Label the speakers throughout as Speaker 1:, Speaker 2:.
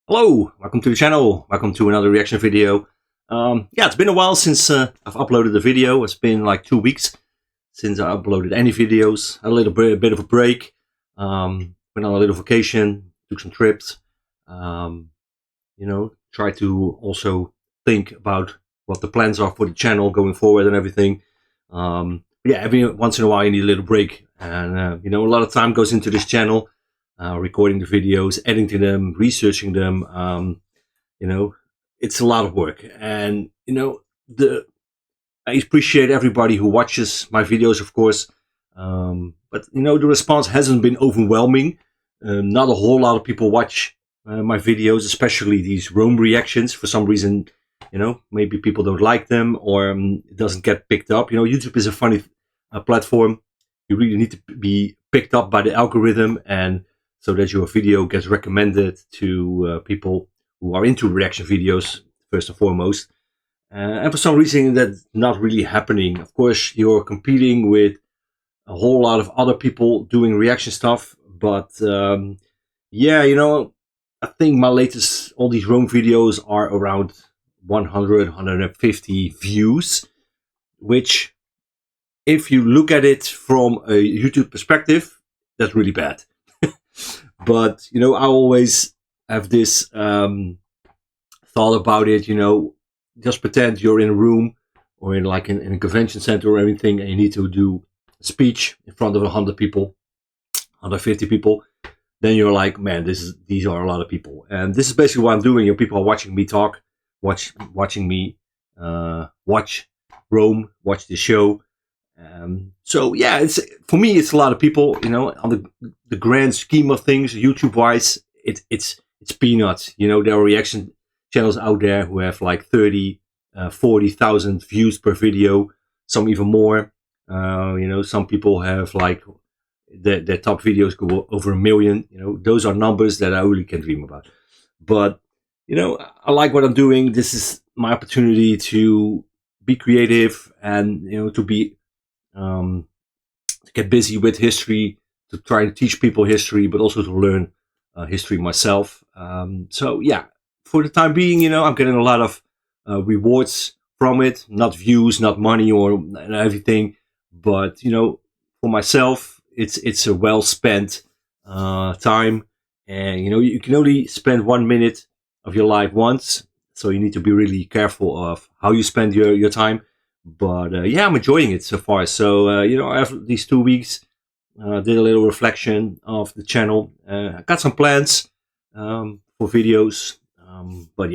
Speaker 1: Hello, welcome to the channel. Welcome to another reaction video. It's been a while since I've uploaded a video. It's been like 2 weeks since I uploaded any videos. Had a little bit of a break. Went on a little vacation, took some trips. Try to also think about what the plans are for the channel going forward and everything. Every once in a while you need a little break, and a lot of time goes into this channel. Recording the videos, editing them, researching them. It's a lot of work, and I appreciate everybody who watches my videos, of course. But the response hasn't been overwhelming. Not a whole lot of people watch my videos, especially these Rome reactions. For some reason, maybe people don't like them, or it doesn't get picked up. YouTube is a funny platform. You really need to be picked up by the algorithm, and so that your video gets recommended to people who are into reaction videos, first and foremost. And for some reason, that's not really happening. Of course, you're competing with a whole lot of other people doing reaction stuff. But I think my latest, all these Rome videos are around 100, 150 views, which, if you look at it from a YouTube perspective, that's really bad. But I always have this thought about it. Just pretend you're in a room or in a convention center or anything, and you need to do a speech in front of 100 people, 150 people. Then you're like, man, these are a lot of people, and this is basically what I'm doing. People are watching me talk, watching me watch Rome, watch the show. It's, for me, it's a lot of people. On the grand scheme of things, YouTube wise, it's peanuts. There are reaction channels out there who have like 30, 40,000 views per video, some even more. Some people have like their top videos go over 1 million. Those are numbers that I really can dream about. But I like what I'm doing. This is my opportunity to be creative and to get busy with history, to try to teach people history, but also to learn history myself. For the time being, I'm getting a lot of rewards from it. Not views, not money or everything, but for myself, it's a well spent time. And you can only spend 1 minute of your life once, so you need to be really careful of how you spend your time. But I'm enjoying it so far. So after these 2 weeks, did a little reflection of the channel. I got some plans for videos, but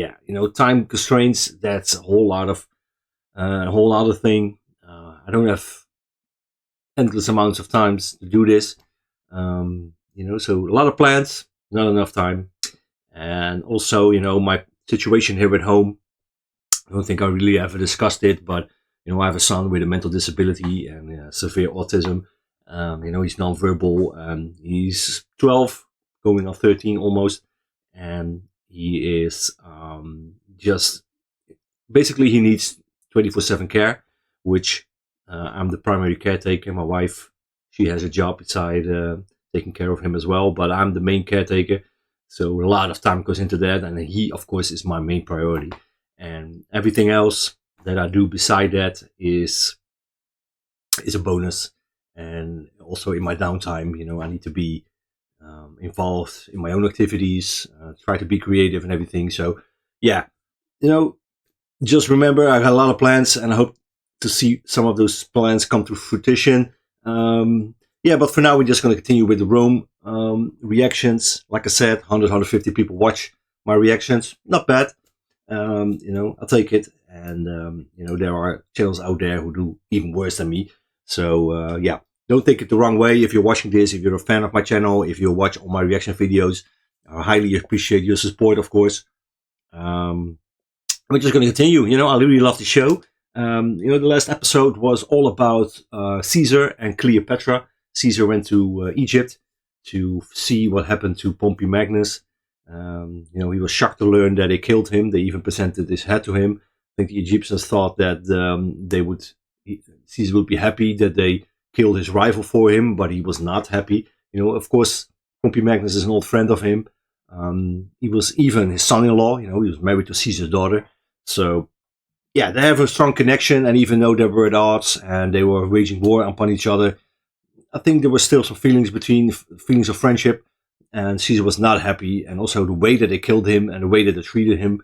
Speaker 1: time constraints. That's a whole other thing. I don't have endless amounts of times to do this. So a lot of plans, not enough time, and also my situation here at home. I don't think I really ever discussed it, but I have a son with a mental disability and severe autism. He's nonverbal, and he's 12, going on 13 almost, and he is just basically he needs 24/7 care, which I'm the primary caretaker. My wife, she has a job beside taking care of him as well, but I'm the main caretaker, so a lot of time goes into that, and he, of course, is my main priority, and everything else that I do beside that is a bonus. And also in my downtime, I need to be involved in my own activities, try to be creative and everything. So just remember, I got a lot of plans, and I hope to see some of those plans come to fruition. But for now, we're just going to continue with the Rome reactions. Like I said, 100, 150 people watch my reactions. Not bad. I'll take it. And there are channels out there who do even worse than me. So don't take it the wrong way. If you're watching this, if you're a fan of my channel, if you watch all my reaction videos, I highly appreciate your support, of course. We're just going to continue. I really love the show. The last episode was all about Caesar and Cleopatra. Caesar went to Egypt to see what happened to Pompey Magnus. He was shocked to learn that they killed him. They even presented his head to him. I think the Egyptians thought that Caesar would be happy that they killed his rival for him, but he was not happy. Of course, Pompey Magnus is an old friend of him. He was even his son-in-law, he was married to Caesar's daughter. So, yeah, they have a strong connection, and even though they were at odds and they were waging war upon each other, I think there were still some feelings of friendship, and Caesar was not happy, and also the way that they killed him and the way that they treated him,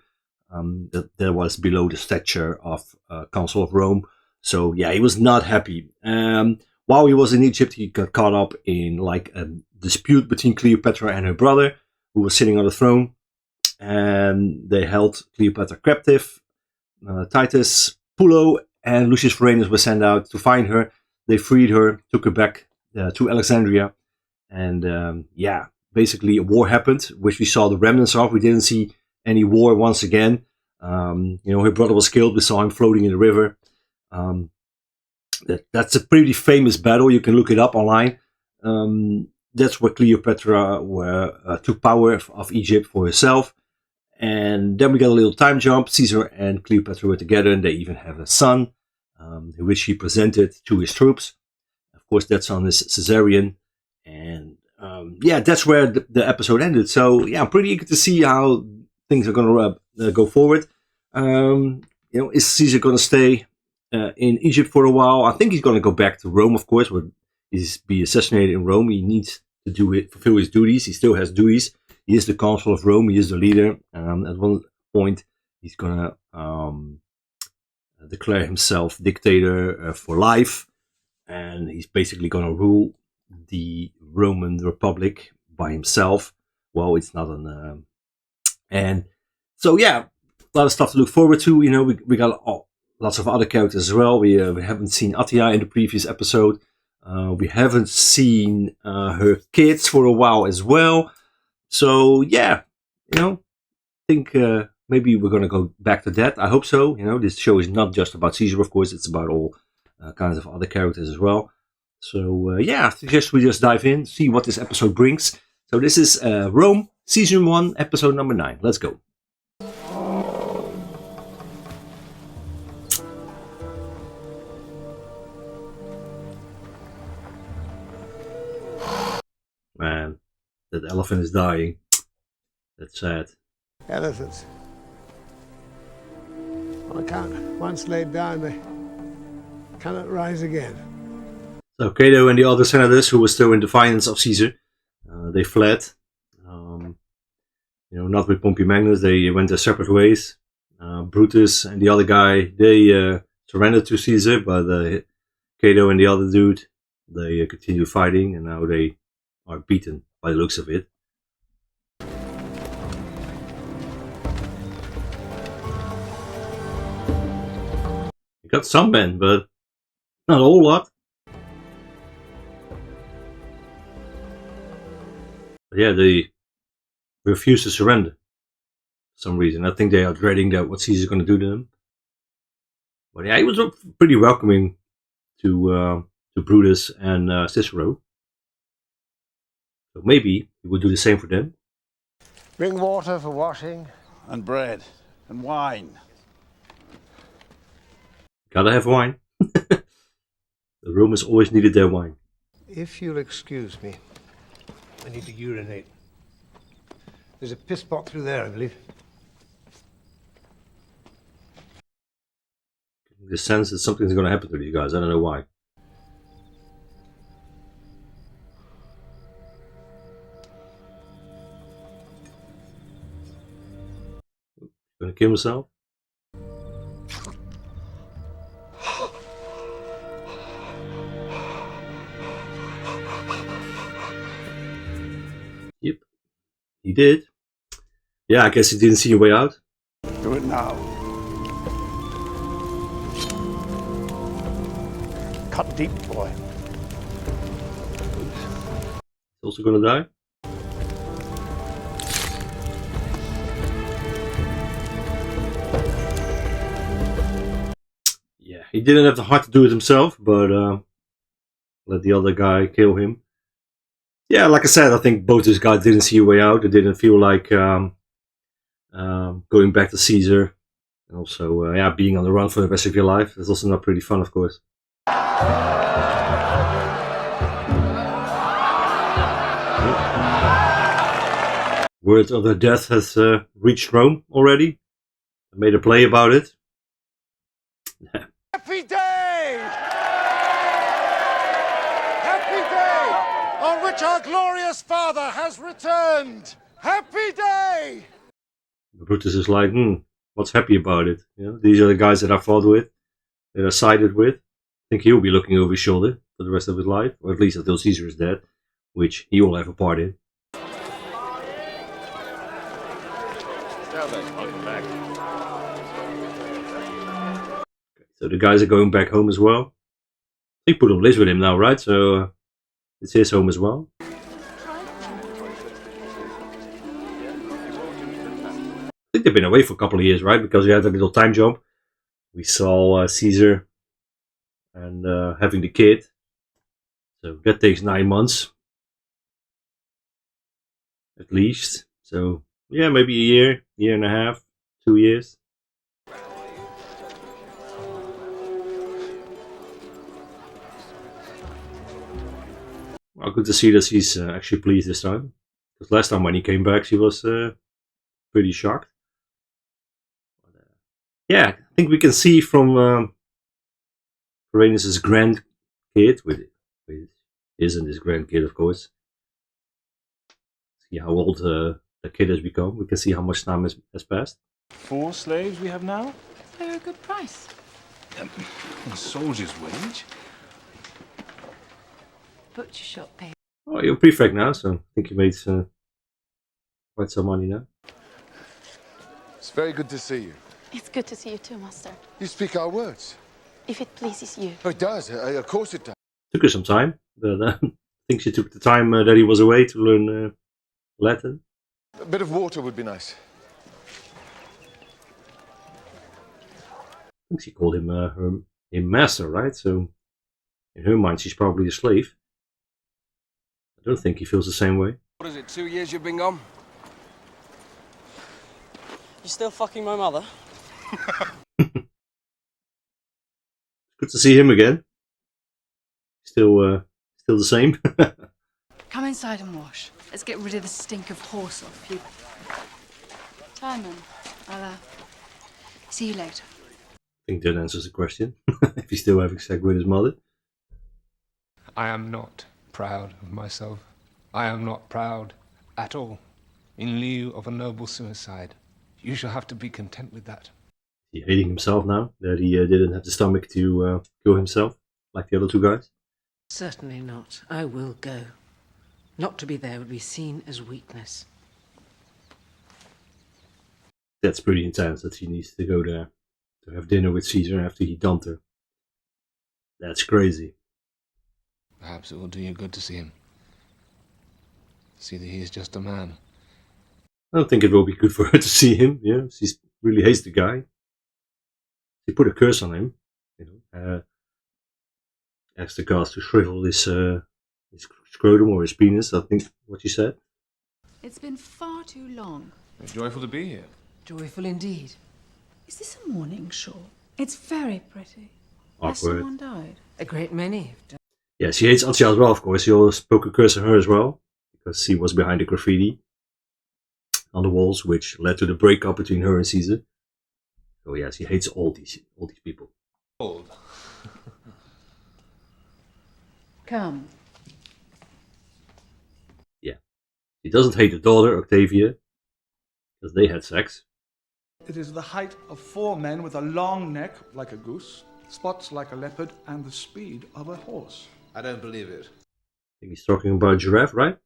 Speaker 1: that was below the stature of Consul of Rome. So, yeah, he was not happy. While he was in Egypt, he got caught up in like a dispute between Cleopatra and her brother, who was sitting on the throne, and they held Cleopatra captive. Titus, Pullo, and Lucius Vorenus were sent out to find her. They freed her, took her back to Alexandria, and basically a war happened, which we saw the remnants of. We didn't see any war once again. Her brother was killed. We saw him floating in the river. That's a pretty famous battle. You can look it up online. That's where Cleopatra took power of Egypt for herself. And then we got a little time jump. Caesar and Cleopatra were together, and they even have a son, which he presented to his troops. Of course, that son is Caesarion. And that's where the episode ended. So, yeah, I'm pretty eager to see how things are going to go forward. Is Caesar going to stay in Egypt for a while? I think he's going to go back to Rome, of course, where he's be assassinated in Rome. He needs to fulfill his duties. He still has duties. He is the consul of Rome. He is the leader. At one point, he's going to declare himself dictator for life. And he's basically going to rule the Roman Republic by himself. Well, it's not an... and so, yeah, a lot of stuff to look forward to. We got lots of other characters as well. We haven't seen Attila in the previous episode. We haven't seen her kids for a while as well. So, yeah, I think maybe we're going to go back to that. I hope so. This show is not just about Caesar, of course. It's about all kinds of other characters as well. So, I suggest we just dive in, see what this episode brings. So, this is Rome, Season 1, Episode number 9. Let's go. Man, that elephant is dying. That's sad.
Speaker 2: Elephants. On account, once laid down, they cannot rise again.
Speaker 1: So Cato and the other senators who were still in defiance of Caesar, they fled. Not with Pompey Magnus. They went their separate ways. Brutus and the other guy, they surrendered to Caesar, but Cato and the other dude, they continued fighting, and now they are beaten by the looks of it. You got some men, but not a whole lot. But yeah, they refuse to surrender for some reason. I think they are dreading that what Caesar's going to do to them. But yeah, he was pretty welcoming to Brutus and Cicero. So maybe he would do the same for them.
Speaker 2: Bring water for washing.
Speaker 3: And bread. And wine.
Speaker 1: Gotta have wine. The Romans always needed their wine.
Speaker 2: If you'll excuse me, I need to urinate. There's a piss pot through there, I believe.
Speaker 1: The sense that something's going to happen to these guys. I don't know why. Gonna kill himself? Yep, he did. Yeah, I guess he didn't see a way out.
Speaker 3: Do it now.
Speaker 2: Cut deep, boy.
Speaker 1: He's also gonna die. Yeah, he didn't have the heart to do it himself, but let the other guy kill him. Yeah, like I said, I think both these guys didn't see a way out. They didn't feel like going back to Caesar. And also, being on the run for the rest of your life. That's also not pretty fun, of course. word of their death has reached Rome already. I made a play about it.
Speaker 4: Happy day! Happy day on which our glorious father has returned! Happy day!
Speaker 1: Brutus is like, what's happy about it? You know, these are the guys that I fought with, that I sided with. I think he'll be looking over his shoulder for the rest of his life, or at least until Caesar is dead, which he will have a part in. So the guys are going back home as well. He put on lives with him now, right? So it's his home as well. I think they've been away for a couple of years, right? Because we had a little time jump. We saw Caesar and having the kid. So that takes 9 months. At least. So yeah, maybe a year and a half, 2 years. Well, good to see that he's actually pleased this time. Because last time when he came back, she was pretty shocked. Yeah, I think we can see from Varanus' grandkid, with isn't his grandkid, of course. See how old the kid has become. We can see how much time has passed.
Speaker 5: 4 slaves we have now?
Speaker 6: They're a good price.
Speaker 5: A soldier's wage?
Speaker 6: Butcher shop pay.
Speaker 1: Oh, you're a prefect now, so I think you made quite some money now.
Speaker 7: It's very good to see you.
Speaker 6: It's good to see you too, master.
Speaker 7: You speak our words.
Speaker 6: If it pleases you.
Speaker 7: Oh, it does. Of course it does.
Speaker 1: Took her some time, but I think she took the time that he was away to learn Latin.
Speaker 7: A bit of water would be nice.
Speaker 1: I think she called him him master, right? So in her mind, she's probably a slave. I don't think he feels the same way.
Speaker 8: What is it, 2 years you've been gone? You still fucking my mother?
Speaker 1: Good to see him again. Still the same.
Speaker 6: Come inside and wash. Let's get rid of the stink of horse off you. Timon, I'll see you later.
Speaker 1: I think that answers the question. If he's still having sex with his mother.
Speaker 9: I am not proud of myself. I am not proud at all. In lieu of a noble suicide, you shall have to be content with that.
Speaker 1: He's hating himself now that he didn't have the stomach to kill himself like the other 2 guys.
Speaker 10: Certainly not. I will go. Not to be there would be seen as weakness.
Speaker 1: That's pretty intense that he needs to go there to have dinner with Caesar after he dumped her. That's crazy.
Speaker 9: Perhaps it will do you good to see him. See that he is just a man.
Speaker 1: I don't think it will be good for her to see him. Yeah, she really hates the guy. She put a curse on him. You know, asked the gods to shrivel his scrotum or his penis. I think what she said.
Speaker 6: It's been far too long.
Speaker 5: Joyful to be here.
Speaker 10: Joyful indeed.
Speaker 6: Is this a morning shawl? It's very pretty. Has
Speaker 1: Awkward.
Speaker 6: someone died?
Speaker 10: A great many have done.
Speaker 1: Yeah, she hates Antja as well, of course. She always spoke a curse on her as well. Because she was behind the graffiti on the walls, which led to the breakup between her and Caesar. So yeah, she hates all these people.
Speaker 5: Old.
Speaker 6: Come.
Speaker 1: Yeah. She doesn't hate the daughter, Octavia, because they had sex.
Speaker 11: It is the height of 4 men with a long neck like a goose, spots like a leopard, and the speed of a horse.
Speaker 5: I don't believe it.
Speaker 1: I think he's talking about a giraffe, right?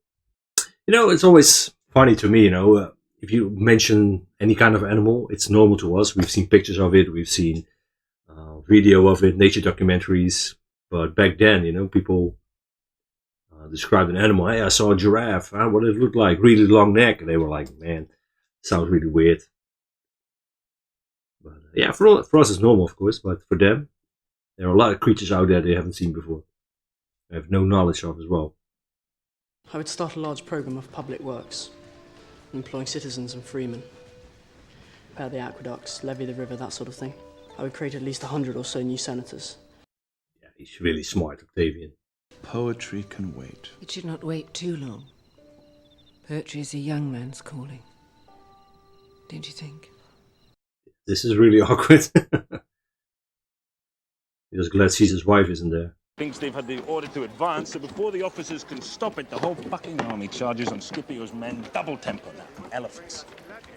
Speaker 1: You know, it's always funny to me, you know, if you mention any kind of animal, it's normal to us. We've seen pictures of it, we've seen video of it, nature documentaries. But back then, you know, people described an animal. Hey, I saw a giraffe. What did it look like? Really long neck. And they were like, man, sounds really weird. But yeah, for us it's normal, of course. But for them, there are a lot of creatures out there they haven't seen before. They have no knowledge of as well.
Speaker 12: I would start a large program of public works, employing citizens and freemen. Repair the aqueducts, levy the river, that sort of thing. I would create at least 100 or so new senators.
Speaker 1: Yeah, he's really smart, Octavian.
Speaker 3: Poetry can wait.
Speaker 10: It should not wait too long. Poetry is a young man's calling. Don't you think?
Speaker 1: This is really awkward. He's just glad Caesar's wife isn't there.
Speaker 13: Thinks they've had the order to advance, so before the officers can stop it, the whole fucking army charges on Scipio's men double tempo now. Elephants.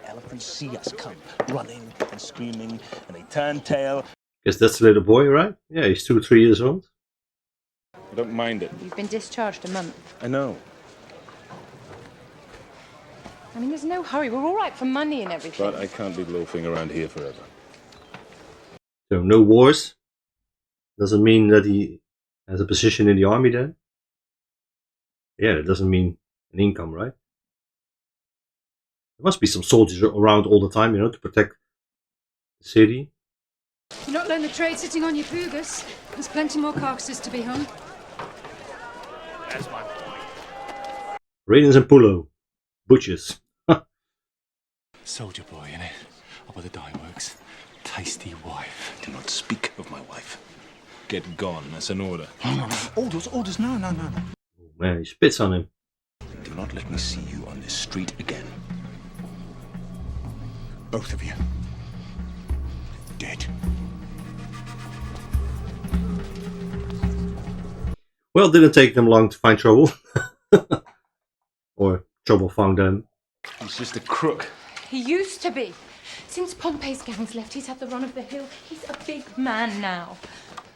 Speaker 13: Elephants see us come, running and screaming, and they turn tail.
Speaker 1: Guess that's the little boy, right? Yeah, he's 2 or 3 years old.
Speaker 13: I don't mind it.
Speaker 6: You've been discharged a month.
Speaker 13: I know.
Speaker 6: I mean, there's no hurry. We're all right for money and everything.
Speaker 13: But I can't be loafing around here forever.
Speaker 1: So no wars. Doesn't mean that he has a position in the army then. Yeah, that doesn't mean an income, right? There must be some soldiers around all the time, you know, to protect the city.
Speaker 6: You're not learning the trade sitting on your pugas. There's plenty more carcasses to be hung.
Speaker 13: That's my point.
Speaker 1: Ravens and Pulo. Butchers.
Speaker 5: Soldier boy, innit? Up at the dye works. Tasty wife.
Speaker 13: Do not speak of my wife. Get gone, that's an order.
Speaker 5: No. Orders, no.
Speaker 1: Oh man, he spits on him.
Speaker 13: Do not let me see you on this street again.
Speaker 5: Both of you. Dead.
Speaker 1: Well, it didn't take them long to find trouble. Or trouble found them.
Speaker 13: He's just a crook.
Speaker 6: He used to be. Since Pompey's gangs left, he's had the run of the hill. He's a big man now.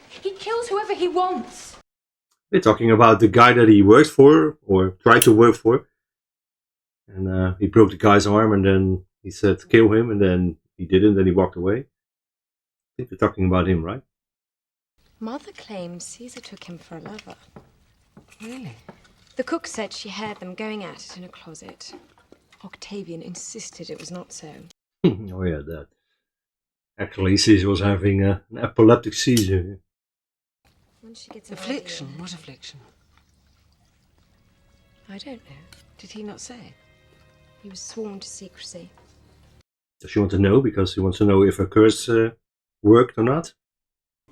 Speaker 6: He kills whoever he wants.
Speaker 1: They're talking about the guy that he worked for, or tried to work for. And he broke the guy's arm, and then he said kill him, and then he didn't, then he walked away. I think they're talking about him, right?
Speaker 14: Mother claims Caesar took him for a lover.
Speaker 10: Really?
Speaker 14: The cook said she heard them going at it in a closet. Octavian insisted it was not so.
Speaker 1: Oh yeah, that. Actually, Caesar was having an epileptic seizure.
Speaker 14: When she gets
Speaker 10: Affliction? What affliction?
Speaker 14: I don't know.
Speaker 10: Did he not say?
Speaker 14: He was sworn to secrecy.
Speaker 1: Does she want to know? Because she wants to know if her curse worked or not?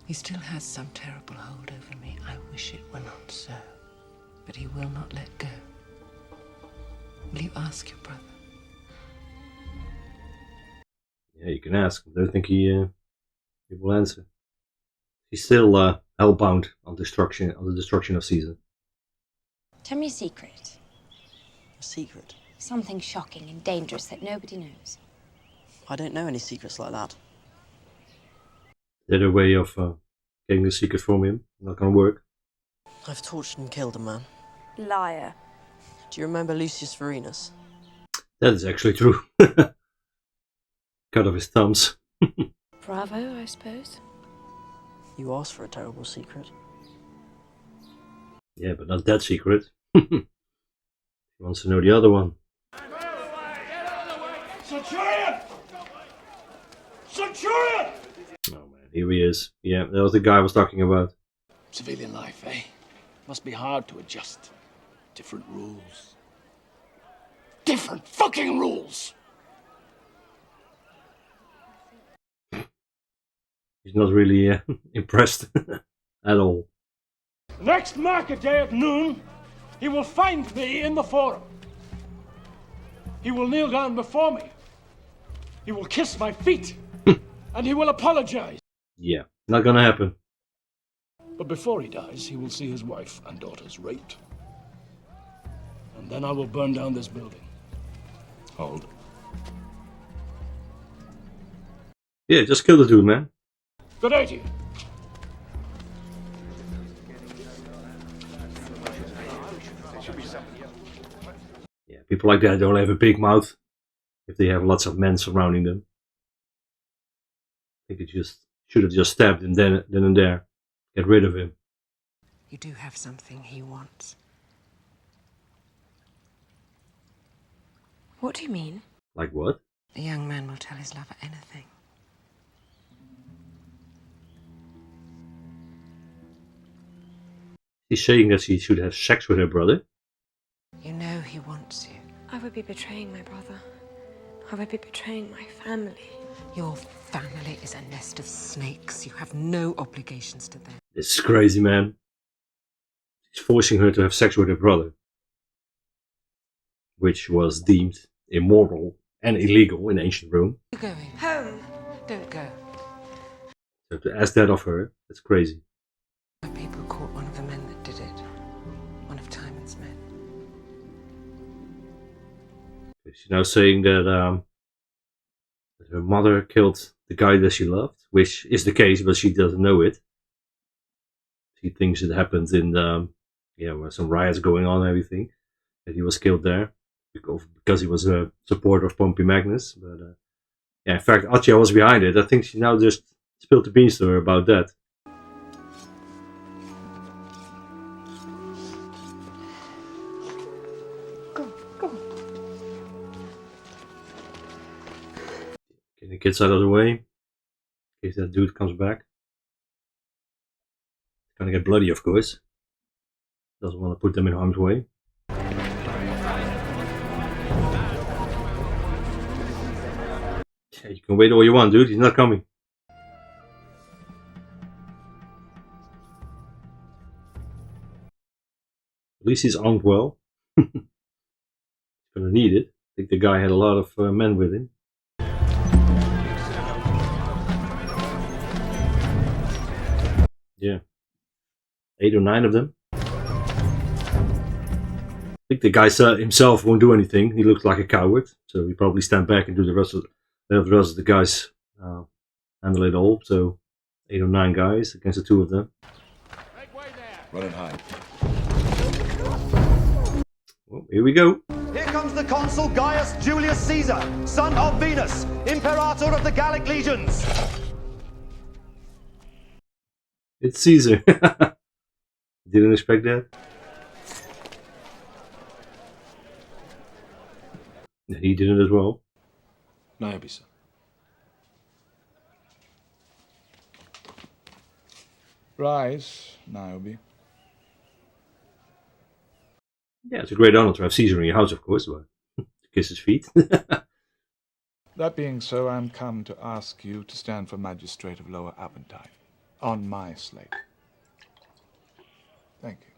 Speaker 10: He still has some terrible hold over me. I wish it were not so. But he will not let go. Will you ask your brother?
Speaker 1: Yeah, you can ask. I don't think he will answer. He's still hellbound on the destruction of Caesar.
Speaker 14: Tell me a secret.
Speaker 8: A secret?
Speaker 14: Something shocking and dangerous that nobody knows.
Speaker 8: I don't know any secrets like that.
Speaker 1: Is there a way of getting the secret from him? Not gonna work.
Speaker 8: I've tortured and killed a man.
Speaker 14: Liar.
Speaker 8: Do you remember Lucius Vorenus?
Speaker 1: That is actually true. Cut off his thumbs.
Speaker 14: Bravo, I suppose.
Speaker 8: You asked for a terrible secret.
Speaker 1: Yeah, but not that secret. He wants to know the other one.
Speaker 4: Centurion! Centurion!
Speaker 1: Oh man, here he is. Yeah, that was the guy I was talking about.
Speaker 3: Civilian life, eh? Must be hard to adjust. Different rules. Different fucking rules!
Speaker 1: He's not really impressed at all.
Speaker 4: Next market day at noon, he will find me in the forum. He will kneel down before me. He will kiss my feet. And he will apologize.
Speaker 1: Yeah, not gonna happen.
Speaker 4: But before he dies, he will see his wife and daughters raped. And then I will burn down this building.
Speaker 13: Hold.
Speaker 1: Yeah, just kill the dude, man.
Speaker 4: Good day to you.
Speaker 1: Yeah, people like that don't have a big mouth if they have lots of men surrounding them. I think it just should have just stabbed him then and there. Get rid of him.
Speaker 10: You do have something he wants.
Speaker 14: What do you mean?
Speaker 1: Like what?
Speaker 10: The young man will tell his lover anything.
Speaker 1: He's saying that she should have sex with her brother.
Speaker 10: You know he wants you.
Speaker 14: I would be betraying my brother. I would be betraying my family.
Speaker 10: Your family is a nest of snakes. You have no obligations to them.
Speaker 1: This is crazy, man. He's forcing her to have sex with her brother. which was deemed immoral and illegal in ancient Rome.
Speaker 10: You're going home. Don't go.
Speaker 1: So to ask that of her, that's crazy.
Speaker 10: People caught one of the men that did it. One of Timon's men.
Speaker 1: She's now saying that her mother killed the guy that she loved, which is the case, but she doesn't know it. She thinks it happened in where some riots going on and everything, that he was killed there because he was a supporter of Pompey Magnus. But in fact, Accia was behind it. I think she now just spilled the beans to her about that. Get the kids out of the way, in case that dude comes back. It's gonna get bloody, of course. Doesn't want to put them in harm's way. Yeah, you can wait all you want, dude. He's not coming. At least he's armed well. He's gonna need it. I think the guy had a lot of men with him. Yeah, 8 or 9 of them. I think the guy himself won't do anything. He looks like a coward, so he probably stand back and do the rest of the guys handle it all. So 8 or 9 guys against the 2 of them.
Speaker 5: Run and hide.
Speaker 1: Well, here we go.
Speaker 15: Here comes the consul Gaius Julius Caesar, son of Venus, imperator of the Gallic legions.
Speaker 1: It's Caesar. Didn't expect that. He didn't as well.
Speaker 5: Niobe, sir.
Speaker 11: Rise, Niobe.
Speaker 1: Yeah, it's a great honor to have Caesar in your house, of course, but to kiss his feet.
Speaker 11: That being so, I am come to ask you to stand for Magistrate of Lower Aventine on my slate. Thank you.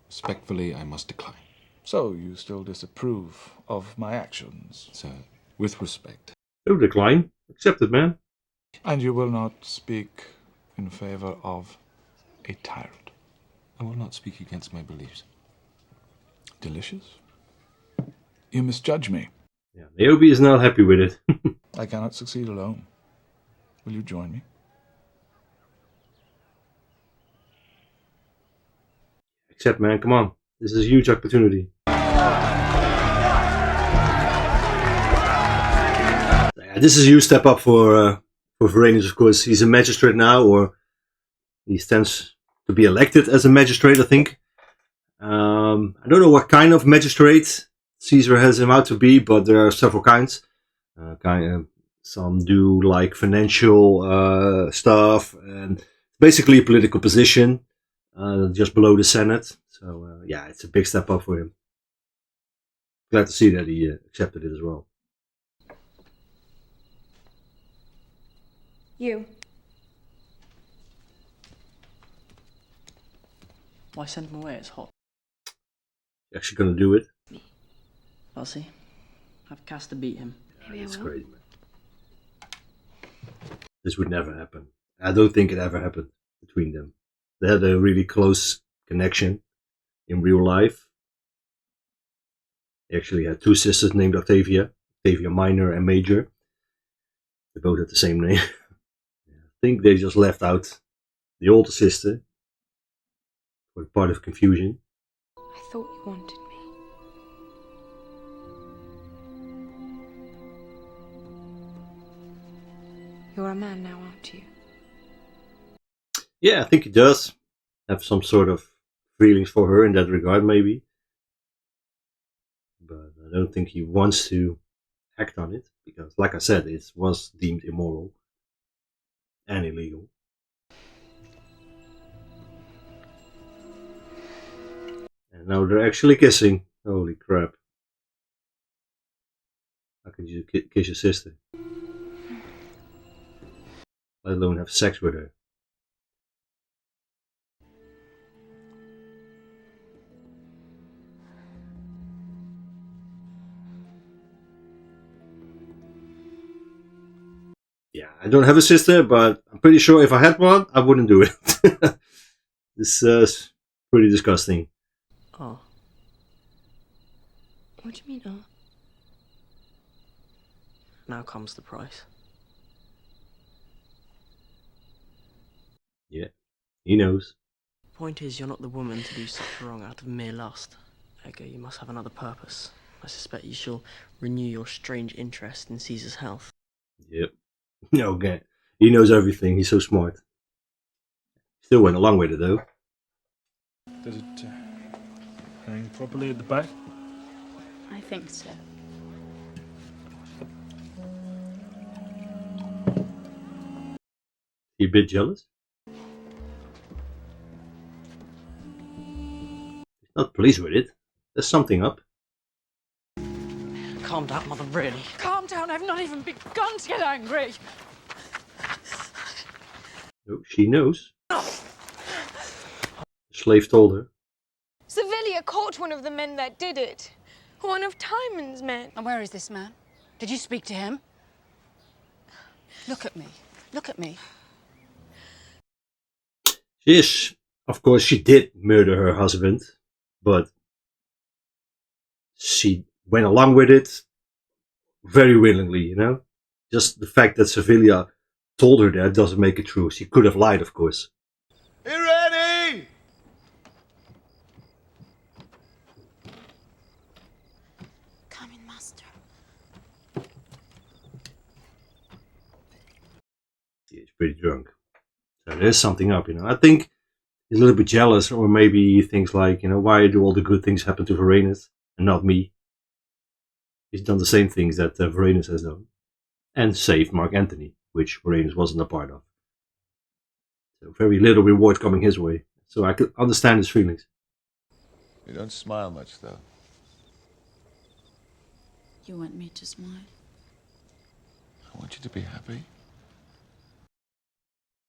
Speaker 5: Respectfully, I must decline.
Speaker 11: So, you still disapprove of my actions?
Speaker 5: Sir, with respect.
Speaker 1: Don't decline. Accept it, man.
Speaker 11: And you will not speak in favor of a tyrant?
Speaker 5: I will not speak against my beliefs.
Speaker 11: Delicious? You misjudge me.
Speaker 1: Yeah, Niobe is not happy with it.
Speaker 11: I cannot succeed alone. Will you join me?
Speaker 1: Accept, man. Come on. This is a huge opportunity. Yeah, this is a huge step up for Varanus, of course. He's a magistrate now, or he stands to be elected as a magistrate, I think. I don't know what kind of magistrate Caesar has him out to be, but there are several kinds. Some do like financial stuff, and basically a political position, just below the Senate. So yeah, it's a big step up for him. Glad to see that he accepted it as well.
Speaker 14: You.
Speaker 12: Why send him away? It's hot.
Speaker 1: You're actually gonna do it?
Speaker 12: I'll see. Have Castor beat him.
Speaker 1: Maybe it's crazy, man. This would never happen. I don't think it ever happened between them. They had a really close connection in real life. They actually had 2 sisters named Octavia Minor and Major. They both had the same name. I think they just left out the older sister for the part of confusion.
Speaker 14: I thought you wanted me. You're a man now, aren't you?
Speaker 1: Yeah, I think he does have some sort of feelings for her in that regard, maybe. But I don't think he wants to act on it, because, like I said, it was deemed immoral and illegal. And now they're actually kissing. Holy crap. How could you kiss your sister? Let alone have sex with her. Yeah, I don't have a sister, but I'm pretty sure if I had one, I wouldn't do it. This is pretty disgusting.
Speaker 8: Oh. What do you mean, oh? Now comes the price.
Speaker 1: Yeah, he knows.
Speaker 8: Point is, you're not the woman to do such wrong out of mere lust. Ergo, you must have another purpose. I suspect you shall renew your strange interest in Caesar's health.
Speaker 1: Yep. Okay. He knows everything. He's so smart. Still went along with it, though.
Speaker 13: Does it hang properly at the back?
Speaker 6: I think so.
Speaker 1: You a bit jealous? He's not pleased with it. There's something up.
Speaker 8: Calm down, mother, really.
Speaker 6: Calm down, I've not even begun to get angry.
Speaker 1: No, she knows. The slave told her.
Speaker 14: Servilia caught one of the men that did it. One of Timon's men.
Speaker 6: And where is this man? Did you speak to him? Look at me. Look at me.
Speaker 1: Yes, of course, she did murder her husband, but she went along with it very willingly, you know? Just the fact that Servilia told her that doesn't make it true. She could have lied, of course.
Speaker 7: Be ready!
Speaker 6: Come in, master.
Speaker 1: He's pretty drunk. So there's something up, you know. I think he's a little bit jealous, or maybe he thinks like, you know, why do all the good things happen to Varanus and not me? He's done the same things that Varanus has done. And saved Mark Antony, which Varanus wasn't a part of. So very little reward coming his way. So I could understand his feelings.
Speaker 7: You don't smile much, though.
Speaker 6: You want me to smile?
Speaker 7: I want you to be happy.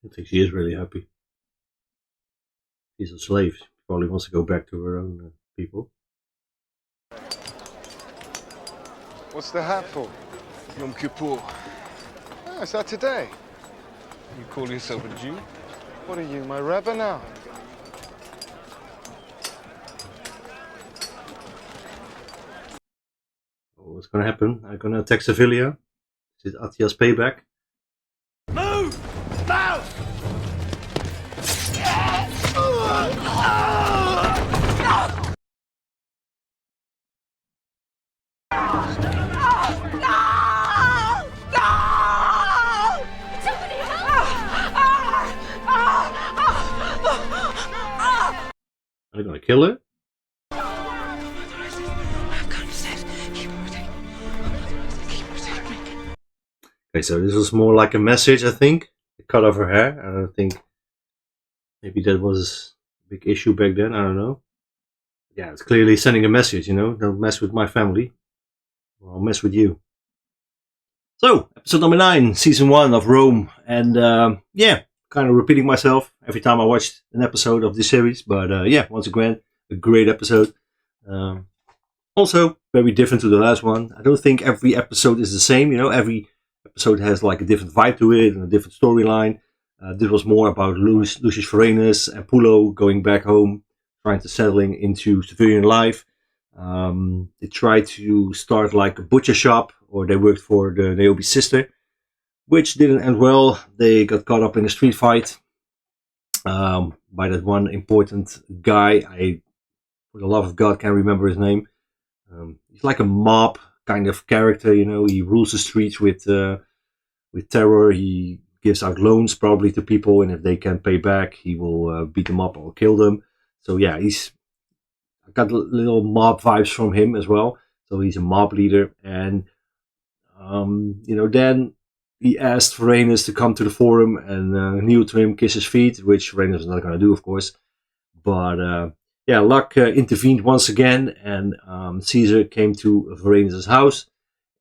Speaker 1: I think she is really happy. She's a slave. She probably wants to go back to her own people.
Speaker 7: What's the hat for?
Speaker 16: Yom Kippur.
Speaker 7: Ah, is that today?
Speaker 16: You call yourself a Jew?
Speaker 7: What are you, my rabbi now?
Speaker 1: Oh, what's gonna happen? I'm gonna attack Servilia. Is it Attia's payback?
Speaker 3: Move! Mouth!
Speaker 1: Are they gonna kill her? Okay, so this was more like a message, I think. The cut off her hair. I don't think maybe that was a big issue back then. I don't know. Yeah, it's clearly sending a message, you know. Don't mess with my family, or I'll mess with you. So, episode number 9, season 1 of Rome. And yeah, kind of repeating myself every time I watched an episode of this series. But yeah, once again, a great episode. Also, very different to the last one. I don't think every episode is the same, you know. Every episode has like a different vibe to it and a different storyline. This was more about Lucius Varanus and Pulo going back home, trying to settling into civilian life. They tried to start like a butcher shop, or they worked for the Niobe's sister, which didn't end well. They got caught up in a street fight by that one important guy. I, for the love of God, can't remember his name. He's like a mob kind of character, you know. He rules the streets with terror. He gives out loans probably to people, and if they can't pay back, he will beat them up or kill them. So yeah, I got little mob vibes from him as well. So he's a mob leader, and you know, then he asked Varanus to come to the forum and kneel to him, kiss his feet, which Varanus was not going to do, of course. But yeah, luck intervened once again, and Caesar came to Varanus' house,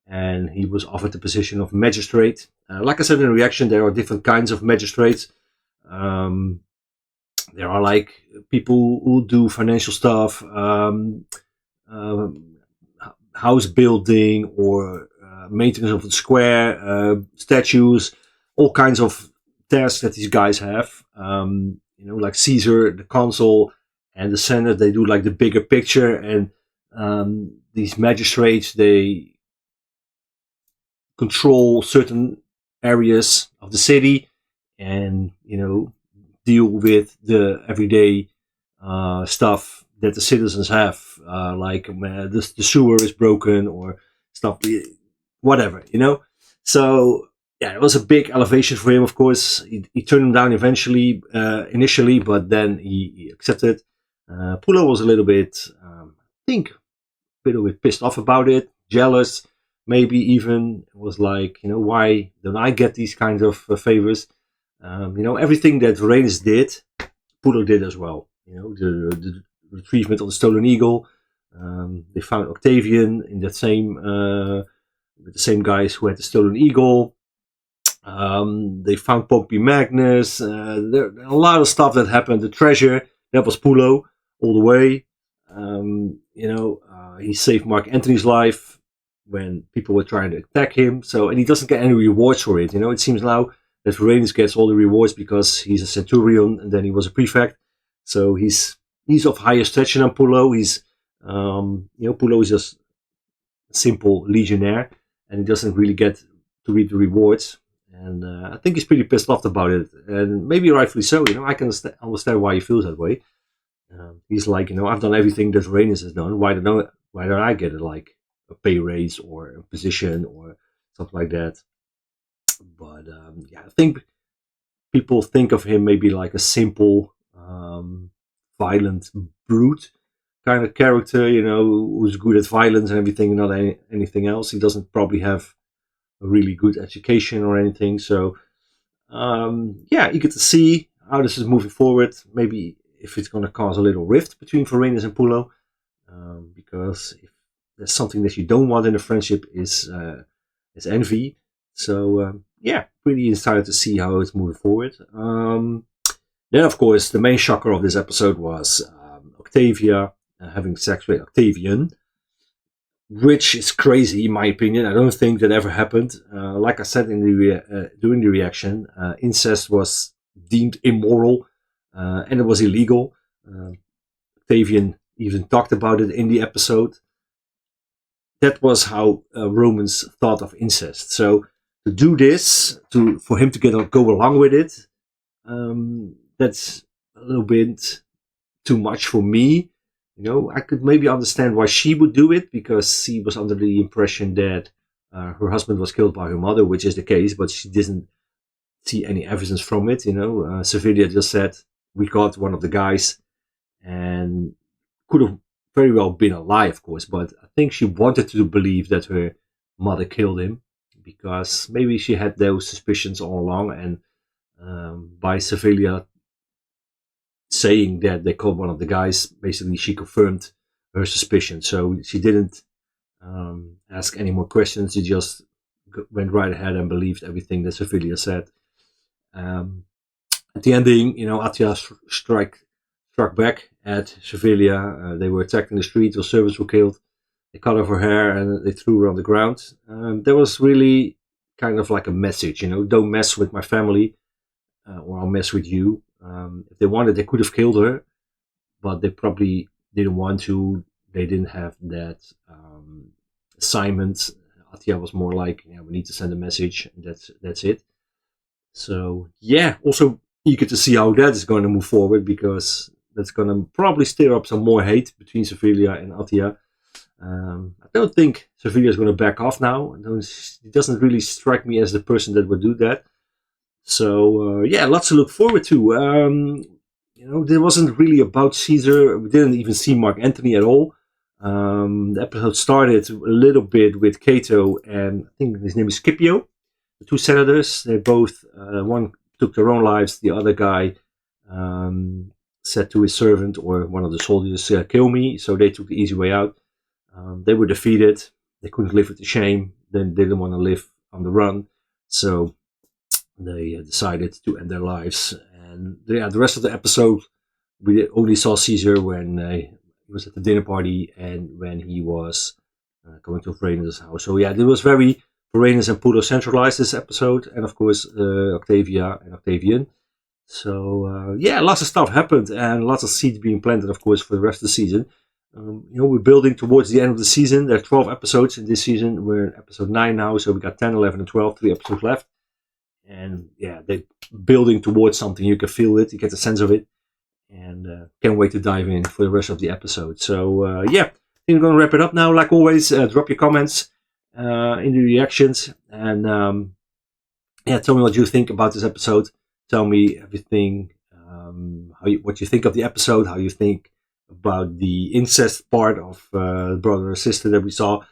Speaker 1: and he was offered the position of magistrate. Like I said in the reaction, there are different kinds of magistrates. There are like people who do financial stuff, house building, or maintenance of the square, statues, all kinds of tasks that these guys have. Like Caesar, the consul, and the Senate, they do like the bigger picture, and these magistrates, they control certain areas of the city, and deal with the everyday stuff that the citizens have, like the sewer is broken or stuff, whatever, So yeah, it was a big elevation for him. Of course, he turned him down initially, but then he accepted. Pulo was a little bit, I think, a little bit pissed off about it, jealous, maybe even. It was like, why don't I get these kinds of favors? Everything that Varanus did, Pulo did as well. The retrievement of the stolen eagle. They found Octavian in that same, with the same guys who had the stolen eagle. They found Pompey Magnus. There a lot of stuff that happened. The treasure, that was Pulo all the way. He saved Mark Antony's life when people were trying to attack him. And he doesn't get any rewards for it. It seems now that Varanus gets all the rewards because he's a centurion and then he was a prefect. So he's of higher stature than Pulo. He's Pulo is just a simple legionnaire, and he doesn't really get to reap the rewards. And I think he's pretty pissed off about it, and maybe rightfully so. I can understand why he feels that way. He's like, I've done everything that Varanus has done. Why don't I get a pay raise or a position or something like that? But I think people think of him maybe like a simple, violent brute kind of character, who's good at violence and everything, not anything else. He doesn't probably have a really good education or anything. So, you get to see how this is moving forward. Maybe if it's going to cause a little rift between Varanus and Pulo, because if there's something that you don't want in a friendship is envy. So, pretty excited to see how it's moving forward. Then, of course, the main shocker of this episode was Octavia having sex with Octavian, which is crazy in my opinion. I don't think that ever happened. Like I said during the reaction, incest was deemed immoral and it was illegal. Octavian even talked about it in the episode. That was how Romans thought of incest. So to do this, for him to go along with it, that's a little bit too much for me. I could maybe understand why she would do it, because she was under the impression that her husband was killed by her mother, which is the case, but she didn't see any evidence from it. Servilia just said, we got one of the guys, and could have very well been a lie, of course, but I think she wanted to believe that her mother killed him, because maybe she had those suspicions all along, and by Servilia saying that they called one of the guys, basically she confirmed her suspicion. So she didn't ask any more questions. She just went right ahead and believed everything that Servilia said. At the ending, Attila struck back at Servilia. They were attacked in the street. Her servants were killed. They cut off her hair and they threw her on the ground. There was really kind of like a message, don't mess with my family, or I'll mess with you. If they wanted, they could have killed her, but they probably didn't want to. They didn't have that assignment. Attila was more like, we need to send a message, and that's it. So also eager to see how that is going to move forward, because that's going to probably stir up some more hate between Servilia and Attila. I don't think Servilia is going to back off now. It doesn't really strike me as the person that would do that. So, lots to look forward to. There wasn't really about Caesar. We didn't even see Mark Antony at all. The episode started a little bit with Cato and I think his name is Scipio, the two senators. They both, one took their own lives. The other guy said to his servant or one of the soldiers, kill me. So they took the easy way out. They were defeated. They couldn't live with the shame. Then they didn't want to live on the run. So they decided to end their lives. And the rest of the episode, we only saw Caesar when he was at the dinner party and when he was going to Varanus' house. So it was very Varanus and Pluto centralized this episode, and of course Octavia and Octavian. So yeah, lots of stuff happened, and lots of seeds being planted, of course, for the rest of the season. You know, we're building towards the end of the season. There are 12 episodes in this season. We're in episode 9 now, so we got 10, 11, and 12, 3 episodes left. And yeah, they're building towards something. You can feel it, you get the sense of it, and can't wait to dive in for the rest of the episode. So yeah, I think I'm going to wrap it up now. Like always, drop your comments in the reactions, and yeah, tell me what you think about this episode. Tell me everything, what you think of the episode, how you think about the incest part of brother and sister that we saw.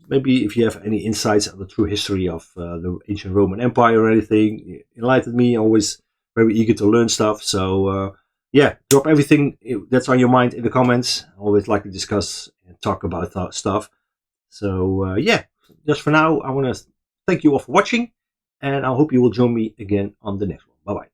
Speaker 1: Maybe if you have any insights on the true history of the ancient Roman Empire or anything, enlighten me. Always very eager to learn stuff. So yeah, drop everything that's on your mind in the comments. I always like to discuss and talk about stuff. So yeah, just for now, I want to thank you all for watching, and I hope you will join me again on the next one. Bye bye.